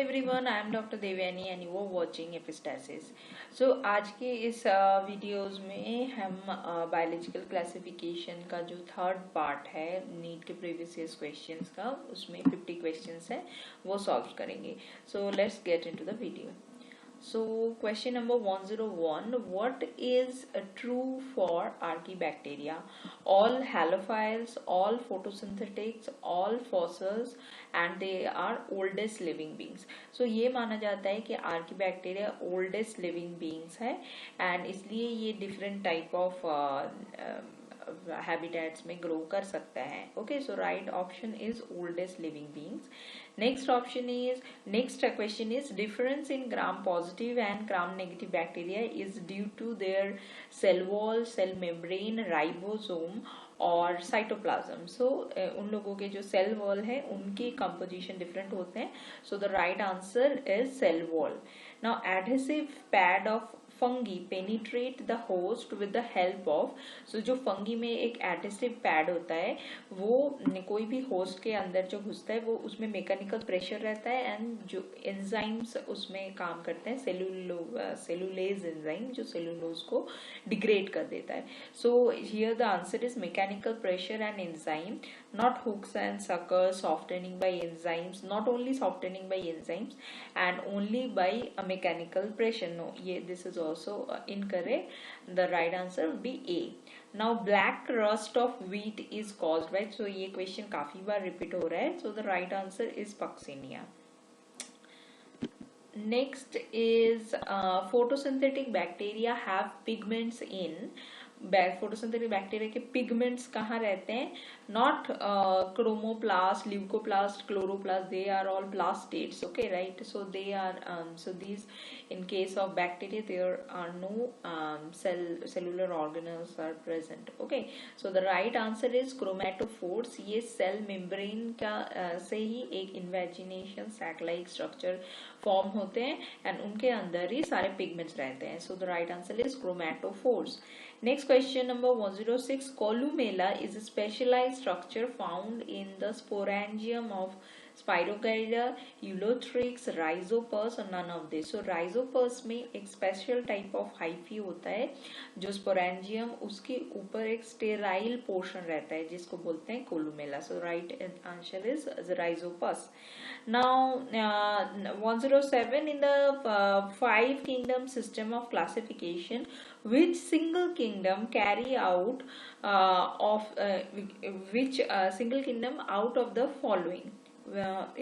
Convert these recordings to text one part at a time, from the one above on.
Everyone, I am doctor Devyani and you are watching epistasis. So आज के इस videos में हम बायोलॉजिकल क्लासिफिकेशन का जो थर्ड पार्ट है नीट के प्रीवियस ईयर्स क्वेश्चंस का, उसमें 50 क्वेश्चंस है वो सॉल्व करेंगे। So let's get into the video. So question number 101, what is true for Archaebacteria? All halophiles, all photosynthetics, all fossils and they are oldest living beings. So ये माना जाता है कि Archaebacteria oldest living beings है and इसलिए ये different type of habitats में grow कर सकता है. Okay, so right option is oldest living beings. Next question is difference in gram positive and gram negative bacteria is due to their cell wall, cell membrane, ribosome और cytoplasm. सो उन लोगों के जो cell wall है उनके composition different होते हैं. So the right answer is cell wall. Now adhesive pad of fungi penetrate the host with the help of. So जो फंगी में एक एडहेसिव पैड होता है वो कोई भी होस्ट के अंदर जो घुसता है वो उसमें मैकेनिकल प्रेशर रहता है एंड जो एंजाइम्स उसमें काम करते हैं सेलुलेज एंजाइम जो सेलुलोज को डिग्रेड कर देता है. So here the answer is mechanical pressure and enzyme, not hooks and suckers, softening by enzymes, not only softening by enzymes and only by a mechanical pressure. No, this is also incorrect. The right answer would be A. Now black rust of wheat is caused by, so ये question काफी बार repeat हो रहा है. So the right answer is Puccinia. Next is photosynthetic bacteria have pigments in. Photosynthetic bacteria के pigments कहाँ रहते हैं? Not chromoplast, leucoplast, chloroplast, they are all plastids. Okay, right. So they are so these in case of bacteria there are no cellular organelles are present. Okay, so the right answer is chromatophores. ये cell membrane का से ही एक invagination sac like structure form होते हैं and उनके अंदर ही सारे pigments रहते हैं. So the right answer is chromatophores. Next question number 106, columella is a specialized structure found in the sporangium of Spirogyra, Ulothrix, Rhizopus और none of this. So Rhizopus में एक special type of hyphae होता है जो sporangium उसके ऊपर एक sterile portion रहता है जिसको बोलते हैं columella. So right answer is Rhizopus. Now 107, in the five kingdom system of classification, which single kingdom carry out single kingdom out of the following?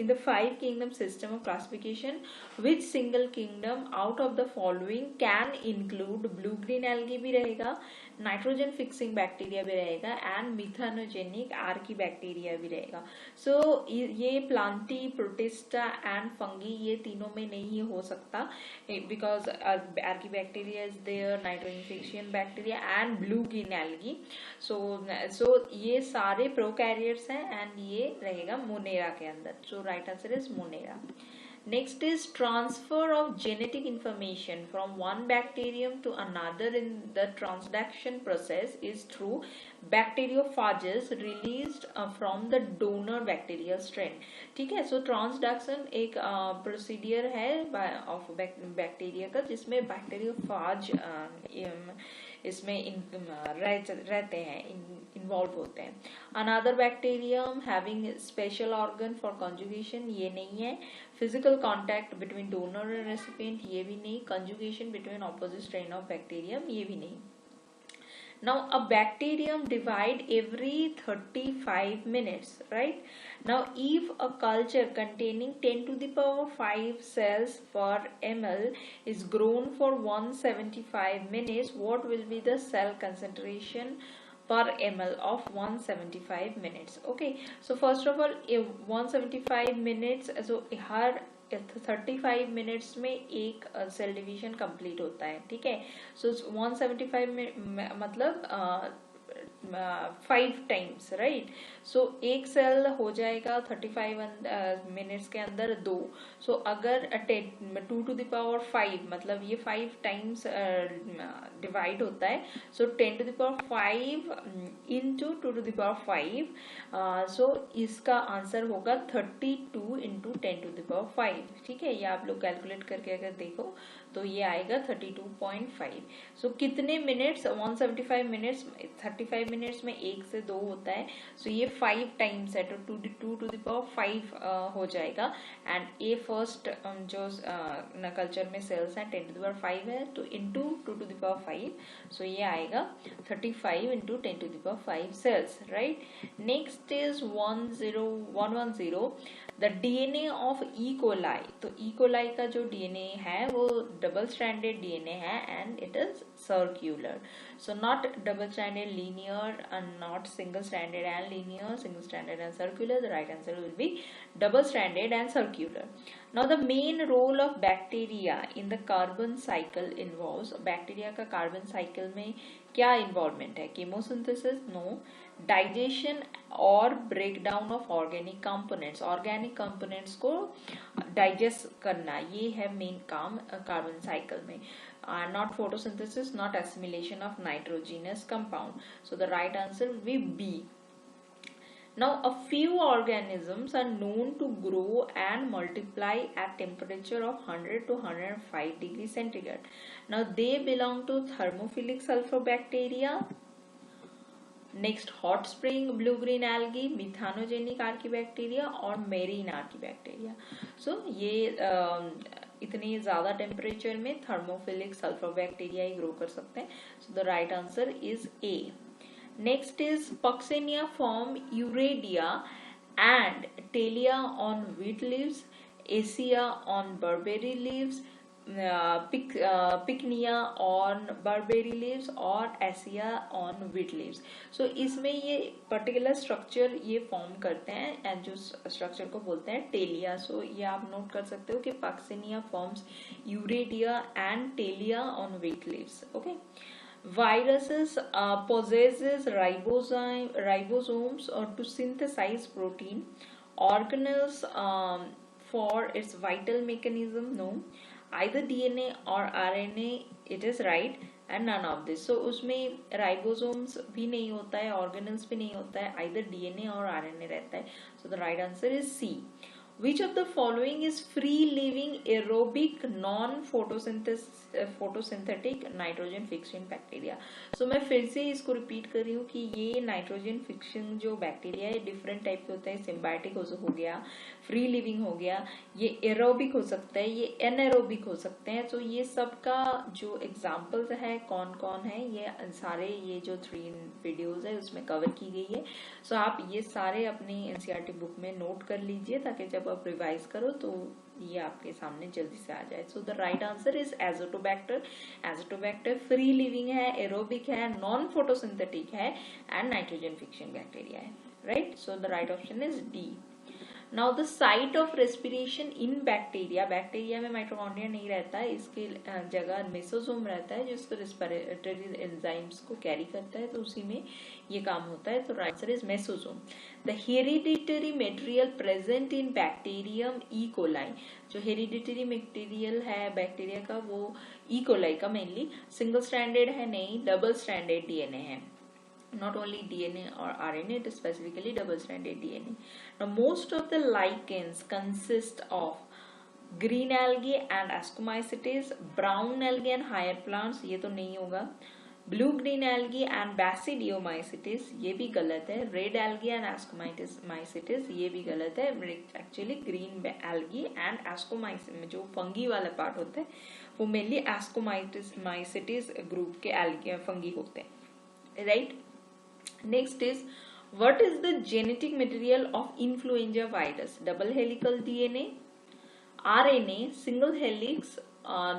In the five kingdom system of classification, which single kingdom out of the following can include blue green algae भी रहेगा, nitrogen fixing bacteria भी रहेगा and मिथानोजेनिक archaebacteria भी रहेगा. सो ये Plantae, protista and fungi ये तीनों में नहीं हो सकता because archaebacteria is there, nitrogen fixing bacteria and blue green algae. So ये सारे प्रोकैरियर्स हैं एंड ये रहेगा मोनेरा के अंदर. So right answer is Monera. Next is transfer of genetic information from one bacterium to another in the transduction process is through bacteriophages released from the donor bacterial strain. ठीक है. So transduction एक procedure है of bacteria का जिसमें bacteriophage इसमें रहते हैं, involve होते हैं. Another bacterium having special organ for conjugation ये नहीं है. Physical contact between donor and recipient ये भी नहीं. Conjugation between opposite strain of bacterium ये भी नहीं. Now a bacterium divide every 35 minutes, right? Now if a culture containing 10 to the power 5 cells per ml is grown for 175 minutes, what will be the cell concentration per ml of 175 minutes? Okay, so first of all 175 minutes, so her 35 minutes में एक cell division complete होता है. ठीक है. सो 175 में मतलब 5 times, right. सो एक cell हो जाएगा 35 मिनट्स के अंदर 2। सो अगर 2 to the power 5 मतलब ये 5 टाइम्स डिवाइड होता है, सो 10 to the power 5 into 2 to the power 5, सो इसका आंसर होगा 32 into 10 to the power 5। ठीक है, ये आप लोग कैलकुलेट करके अगर देखो तो ये आएगा 32.5। सो कितने मिनट्स, 175 मिनट्स, 35 मिनट्स में 1 से 2 होता है, सो ये 5 टाइम्स है, तो 2 to the power 5 हो जाएगा। एंड ए फर्स्ट जो कल्चर में सेल्स हैं 10 to the power 5 है, तो इंटू 2 to the power 5, सो ये आएगा 35 into 10 to the power 5 cells, right? Next is 110 the DNA of E coli. तो ई कोलाई का जो डीएनए है वो डबल स्ट्रैंडेड डीएनए है and it is circular, so not double stranded linear and not single stranded and linear, single stranded and circular. The right answer will be double stranded and circular. Now the main role of bacteria in the carbon cycle involves. Bacteria का carbon cycle में क्या involvement है? Chemosynthesis? No. Digestion और break down of organic components, organic components को digest करना, ये है main काम कार्बन साइकिल में। Not photosynthesis, not assimilation of nitrogenous compound, so the right answer will be B. Now, a few organisms are known to grow and multiply at temperature of 100 to 105 degrees centigrade. Now, they belong to thermophilic sulfur bacteria. Next, hot spring blue-green algae, methanogenic archaebacteria और marine archaebacteria. So, ये इतने ज़्यादा temperature में thermophilic sulphur bacteria ही grow कर सकते हैं। So, the right answer is A. Next is Puccinia form Euredia and Talia on wheat leaves, Acia on barberry leaves, Pycnia on barberry leaves और Acia on wheat leaves. So इसमें ये particular structure ये form करते हैं and जो structure को बोलते हैं टेलिया। सो ये आप नोट कर सकते हो कि Puccinia forms Euredia and Talia on wheat leaves. Okay. Viruses possesses ribosomes to synthesize protein. Organelles for its vital mechanism? No. Either DNA or RNA, it is right, and none of this. So उसमें ribosomes भी नहीं होता है, organelles भी नहीं होता है, either DNA और RNA रहता है. So the right answer is C. Which of the following is free-living aerobic non-photosynthetic nitrogen fixing bacteria? So मैं फिर से इसको रिपीट कर रही हूँ कि ये नाइट्रोजन फिक्शन जो बैक्टीरिया है डिफरेंट टाइप के होता है। सिम्बायोटिक हो गया, फ्री लिविंग हो गया, ये एरोबिक हो सकता है, ये एनएरोबिक हो सकते हैं। तो ये सब का जो एग्जाम्पल्स है कौन कौन है, ये सारे ये जो 3 वीडियोज है उसमें कवर की गई है। सो आप ये सारे अपनी एनसीईआरटी बुक में नोट कर लीजिए ताकि जब आप रिवाइज करो तो ये आपके सामने जल्दी से आ जाए। सो the right answer is Azotobacter. Azotobacter free living है, एरोबिक है, नॉन फोटोसिंथेटिक है एंड नाइट्रोजन फिक्सिंग बैक्टीरिया है, right. So the right option is D. Now the site of respiration in bacteria, bacteria में माइटोकॉन्ड्रिया नहीं रहता है, इसके जगह मेसोसोम रहता है जिसको रेस्पिरेटरी एंजाइम्स को कैरी करता है, तो उसी में ये काम होता है। तो right answer is mesosome. The hereditary material present in bacterium E coli, जो हेरिडिटरी मटेरियल है बैक्टीरिया का वो ई कोलाई का मेनली सिंगल स्ट्रैंडेड है, नहीं डबल स्ट्रैंडेड डीएनए है। Not only DNA or RNA, it is specifically double-stranded DNA. Now, most of the lichens consist of green algae and ascomycetes, brown algae and higher plants, ये तो नहीं होगा, blue-green algae and basidiomycetes, ये भी गलत है, red algae and ascomycetes, ये भी गलत है। Actually, green algae and ascomycetes जो फंगी वाला पार्ट होता है वो मेनली ascomycetes ग्रुप के algae फंगी होते हैं, right? Next is, what is the genetic material of influenza virus? Double helical DNA, RNA, single helix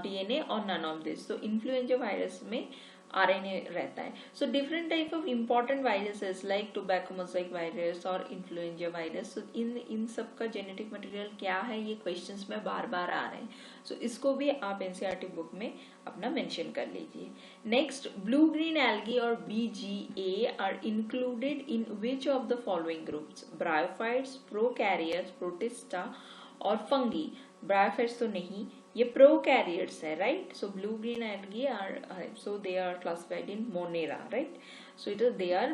DNA और none of this. So influenza virus में RNA रहता है. So different type of important viruses like tobacco mosaic virus और influenza virus. So इन सब का genetic material क्या है, ये questions में बार बार आ रहे हैं. So इसको भी आप NCERT book में अपना mention कर लीजिए. Next, blue green algae और BGA are included in which of the following groups? Bryophytes, prokaryotes, protista और fungi. Bryophytes तो नहीं, ये prokaryotes है, right? So blue green algae are so they are classified in Monera, right? So they are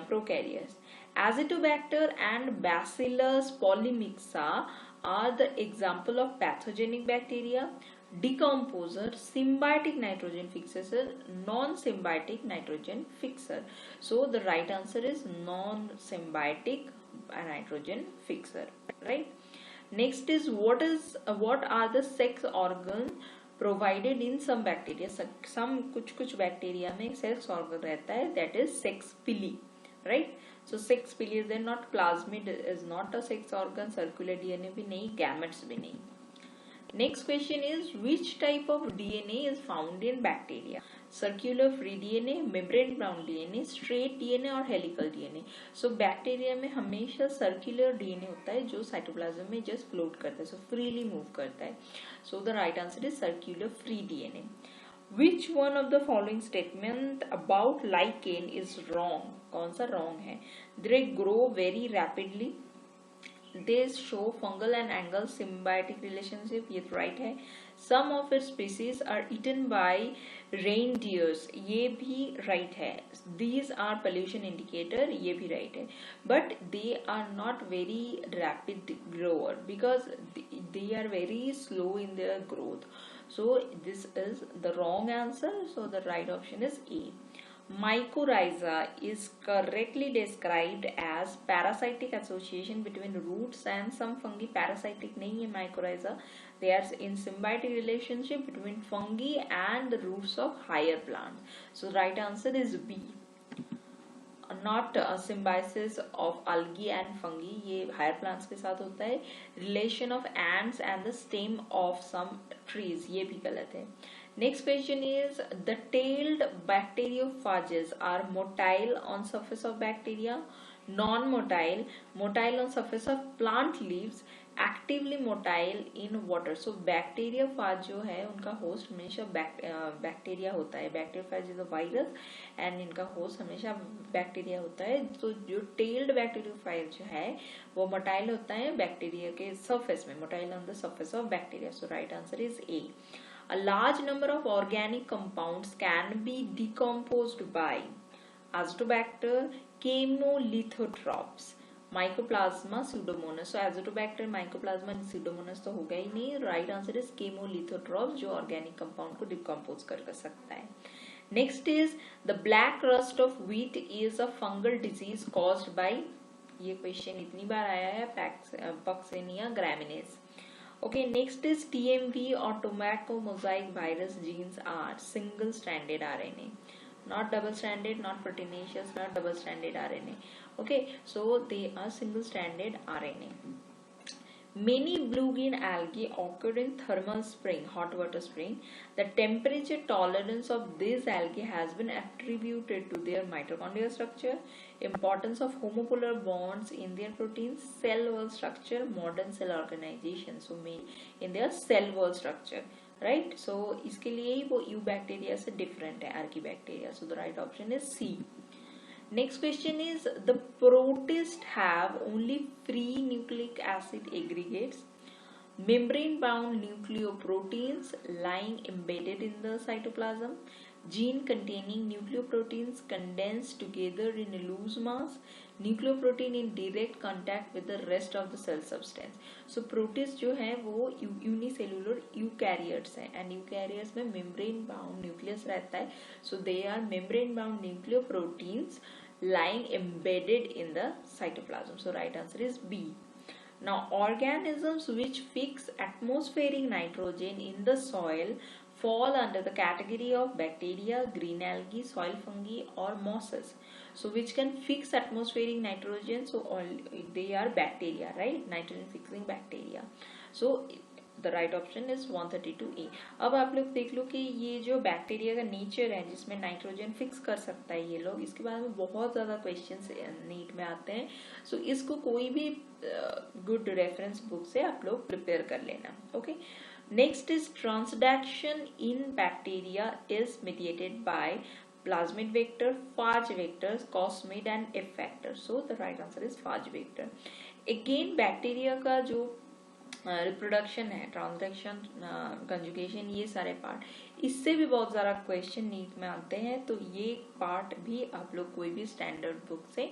prokaryotes. Azotobacter and Bacillus polymixa are the example of pathogenic bacteria. Decomposer, symbiotic nitrogen fixer, non-symbiotic nitrogen fixer. So the right answer is non-symbiotic nitrogen fixer, right? Next is what are the sex organs provided in some bacteria? Some कुछ bacteria में sex organ रहता है, that is sex pili, right? So sex pili is then not, plasmid is not a sex organ, circular DNA भी नहीं, gametes भी नहीं. Next question is which type of DNA is found in bacteria? Circular free DNA, membrane bound DNA, straight DNA और helical DNA. So bacteria में हमेशा circular DNA होता है जो cytoplasm में just float करता है, so freely move करता है. So the right answer is circular free DNA. Which one of the following statement about lichen is wrong? कौन सा wrong है? They grow very rapidly. They show fungal and algal symbiotic relationship, ये तो right है. Some of its species are eaten by reindeers, ये भी right है. These are pollution indicator, ये भी right है. But they are not very rapid grower because they are very slow in their growth. So this is the wrong answer. So the right option is A. Mycorrhiza is correctly described as parasitic association between roots and some fungi. Parasitic नहीं है mycorrhiza. They are in symbiotic relationship between fungi and the roots of higher plants. So right answer is B. Not symbiosis of algae and fungi. ये higher plants के साथ होता है. Relation of ants and the stem of some trees. ये भी गलत है. Next question is the tailed bacteriophages are motile on surface of bacteria, non-motile, motile on surface of plant leaves, actively motile in water. So bacteriophage जो है उनका host हमेशा bacteria होता है. Bacteriophage is a virus and इनका host हमेशा bacteria होता है. तो जो tailed bacteriophage जो है वो motile होता है बैक्टीरिया के surface में, motile on the surface of bacteria. So right answer is A. A large number of organic compounds can be decomposed by Azotobacter, Chemolithotrophs, Mycoplasma, Pseudomonas. So Azotobacter, Mycoplasma, Pseudomonas तो होगा ही नहीं. Right answer is Chemolithotrophs जो organic compound को decompose कर सकता है. Next is the black rust of wheat is a fungal disease caused by, ये question इतनी बार आया है, Puccinia graminis. Okay, next is TMV or tobacco mosaic virus genes are single stranded RNA, not double stranded, not proteinaceous, not double stranded RNA. Okay, so they are single stranded RNA. Many blue green algae occur in thermal spring, hot water spring. The temperature tolerance of these algae has been attributed to their mitochondrial structure, importance of homopolar bonds in their proteins, cell wall structure, modern cell organization. So in their cell wall structure, right? So इसके लिए ही वो eubacteria से different है archaebacteria. So the right option is C. Next question is the protists have only free nucleic acid aggregates, membrane bound nucleoproteins lying embedded in the cytoplasm, gene containing nucleoproteins condensed together in a loose mass, nucleoprotein in direct contact with the rest of the cell substance. So protists जो है वो unicellular eukaryotes हैं and eukaryotes में membrane bound nucleus रहता है. So they are membrane bound nucleoproteins lying embedded in the cytoplasm. So right answer is B. Now organisms which fix atmospheric nitrogen in the soil fall under the category of bacteria, green algae, soil fungi or mosses. So which can fix atmospheric nitrogen, so all they are bacteria, right? Nitrogen fixing bacteria. So the right option is 132A। अब आप लोग देख लो कि ये जो bacteria का nature है जिसमें नाइट्रोजन फिक्स कर सकता है ये लोग, इसके बारे में बहुत ज़्यादा क्वेश्चंस नीट में आते हैं। सो इसको कोई भी गुड रेफरेंस बुक से आप लोग प्रिपेयर कर लेना। Okay, next is transduction in bacteria is mediated by plasmid vector, phage vectors, cosmid and F factor. So the right answer is phage vector. Again bacteria का जो रिप्रोडक्शन है, transduction, conjugation, ये सारे पार्ट, इससे भी बहुत ज़्यादा क्वेश्चन नीट में आते हैं। तो ये पार्ट भी आप लोग कोई भी स्टैंडर्ड बुक से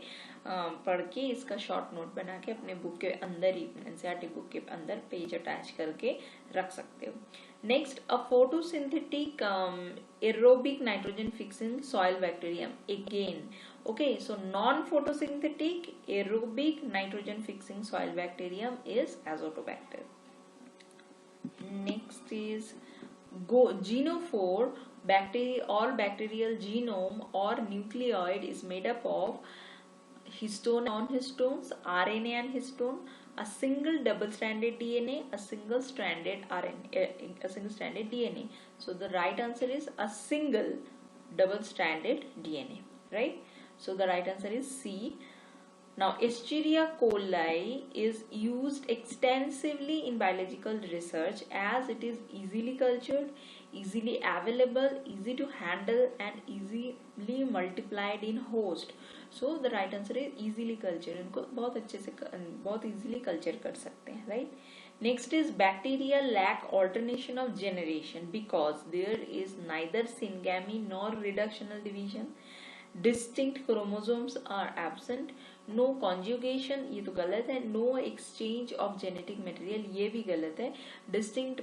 पढ़ के इसका शॉर्ट नोट बना के अपने बुक के अंदर ही, एनसीईआरटी बुक के अंदर पेज अटैच करके रख सकते हो। Next, a photosynthetic aerobic nitrogen fixing soil bacterium. Again okay, so non-photosynthetic aerobic nitrogen fixing soil bacterium is azotobacter. Next is genophore bacteria. All bacterial genome or nucleoid is made up of histone and non-histones, RNA and histone, a single double-stranded DNA, a single-stranded RNA, a single-stranded DNA. So the right answer is a single double-stranded DNA, right? So the right answer is C. Now Escherichia coli is used extensively in biological research as it is easily cultured, easily available, easy to handle and easily multiplied in host. So the right answer is easily cultured. इनको बहुत अच्छे से बहुत easily culture कर सकते हैं, right? Next is bacteria lack alternation of generation because there is neither syngamy nor reductional division. Distinct chromosomes are absent. No conjugation, ये तो गलत है। No exchange of genetic material, ये भी गलत है। Distinct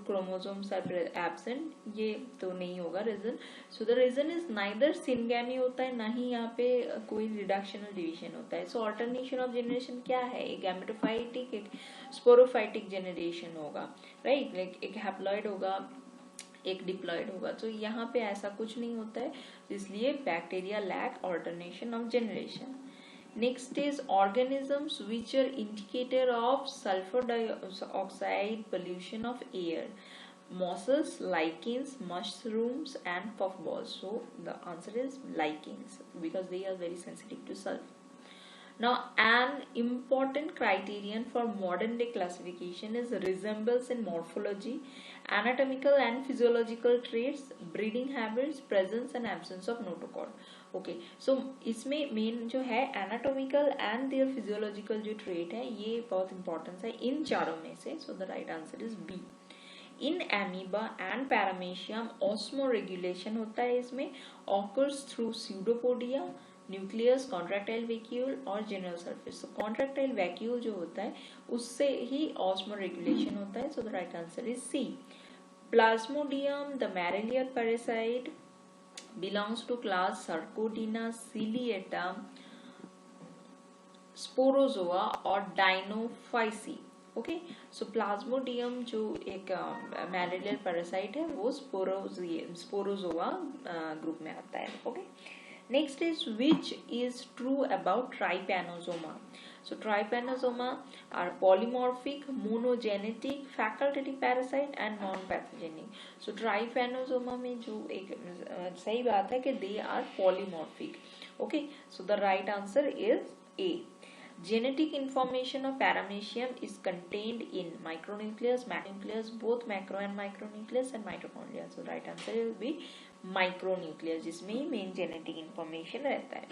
chromosomes are absent, ये तो नहीं होगा reason. So the reason is neither syngamy होता है, ना ही यहाँ पे कोई reductional division होता है। So alternation of generation क्या है? एक gametophytic, एक sporophytic generation होगा, right? Like एक haploid होगा, एक डिप्लॉयड होगा। तो यहाँ पे ऐसा कुछ नहीं होता है, इसलिए bacteria lack alternation of generation. Next is organisms which are indicator of sulphur dioxide pollution of air. Mosses, lichens, mushrooms and puffballs. So the answer is lichens because they are very sensitive to sulfur. Now, an important criterion for modern day classification is resemblance in morphology, anatomical and physiological traits, breeding habits, presence and absence of notochord. Okay, so इसमें main जो है anatomical and their physiological जो trait है, ये बहुत importance है इन चारों में से. So the right answer is B. In amoeba and paramecium osmoregulation होता है, इसमें occurs through pseudopodia, nucleus, contractile vacuole और जनरल सरफेस। तो कॉन्ट्रैक्टाइल वैक्यूल जो होता है उससे ही ऑस्मो रेगुलेशन होता है। So the right answer is C. Plasmodium, the malarial parasite, belongs to class Sarcodina, Ciliata, Sporozoa और डाइनोफाइसी। ओके, सो प्लाज्मोडियम जो एक मैरेलियर पैरासाइट है वो स्पोरोजोआ ग्रुप में आता है। Okay, next is which is true about trypanosoma. So trypanosoma are polymorphic, monogenetic, facultative parasite and non-pathogenic. So trypanosoma में जो एक सही बात है कि they are polymorphic. Okay, so the right answer is A. Genetic information of paramecium is contained in micronucleus, macronucleus, both macro and micronucleus and mitochondria. So right answer will be micronucleus, जिसमें main genetic information रहता है।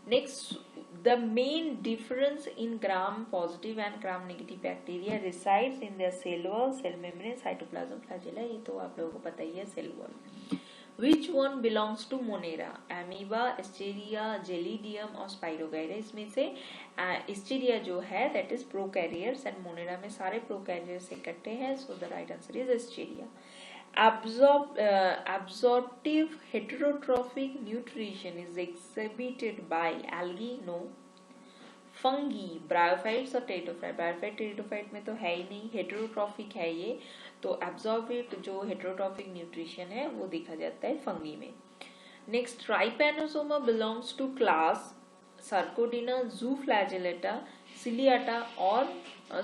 Next, the main difference in gram positive and gram negative bacteria resides in their cell wall, cell membrane, cytoplasm, flagella. ये तो आप लोगों को पता ही है, cell wall. Which one belongs to Monera? Amoeba, Escherichia, Gelidium और Spirogyra। इसमें से Escherichia जो है that is prokaryotes and Monera में सारे prokaryotes इकट्ठे हैं। So the right answer is Escherichia. Absorptive heterotrophic nutrition is exhibited by algae, no. Fungi, bryophytes और टेरिडोफाइट। ब्रायोफाइट टेरिडोफाइट में तो है ही नहीं, हेटेरोट्रॉफिक है ये। तो एब्जॉर्बिट जो हेटेरोट्रॉफिक न्यूट्रिशन है वो देखा जाता है फंगी में। Next, trypanosoma belongs to class सर्कोडिना, जूफ्लैजेलेटा, सिलियाटा और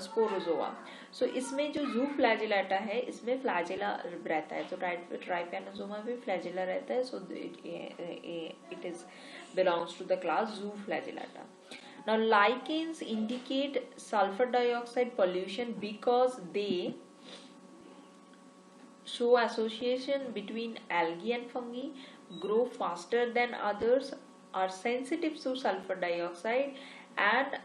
स्पोरोजोआ। सो इसमें जो जू फ्लैजिलाटा है इसमें फ्लैजिला रहता है, तो ट्राइपैनोसोमा में फ्लैजिला रहता है, so it is belongs to the class Zooflagellata. Now lichens indicate sulfur dioxide pollution because they show association between algae and fungi, grow faster than others, are sensitive to sulfur dioxide, and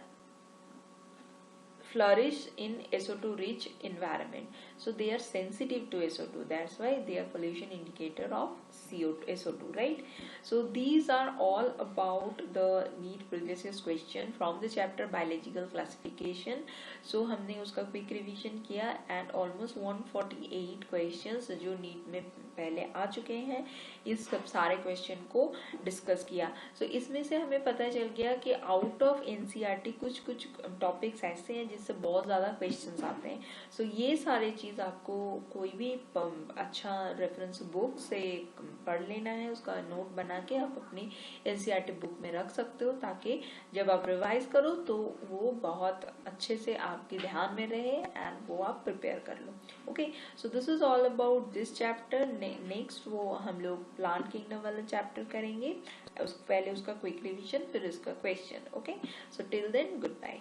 flourish in SO2 rich environment. So they are sensitive to SO2, that's why they are pollution indicator of SO2, right? So these are all about the NEET previous year's question from the chapter biological classification. So हमने उसका quick revision किया and almost 148 questions जो NEET में पहले आ चुके हैं, इस सब सारे क्वेश्चन को डिस्कस किया. सो इसमें से हमें पता चल गया कि आउट ऑफ एनसीईआरटी कुछ कुछ टॉपिक्स ऐसे हैं जिससे बहुत ज़्यादा क्वेश्चंस आते हैं. सो ये सारे चीज़ आपको कोई भी अच्छा रेफरेंस बुक से पढ़ लेना है, उसका नोट बना के आप अपनी एनसीईआरटी बुक में रख सकते हो, ताकि जब आप रिवाइज करो तो वो बहुत अच्छे से आपके ध्यान में रहे एंड वो आप प्रिपेयर कर लो. Okay, so this is all about this chapter. Next वो हम लोग प्लांट किंगडम वाला चैप्टर करेंगे. पहले उसका क्विक रिवीजन, फिर उसका question. Okay, so till then good bye.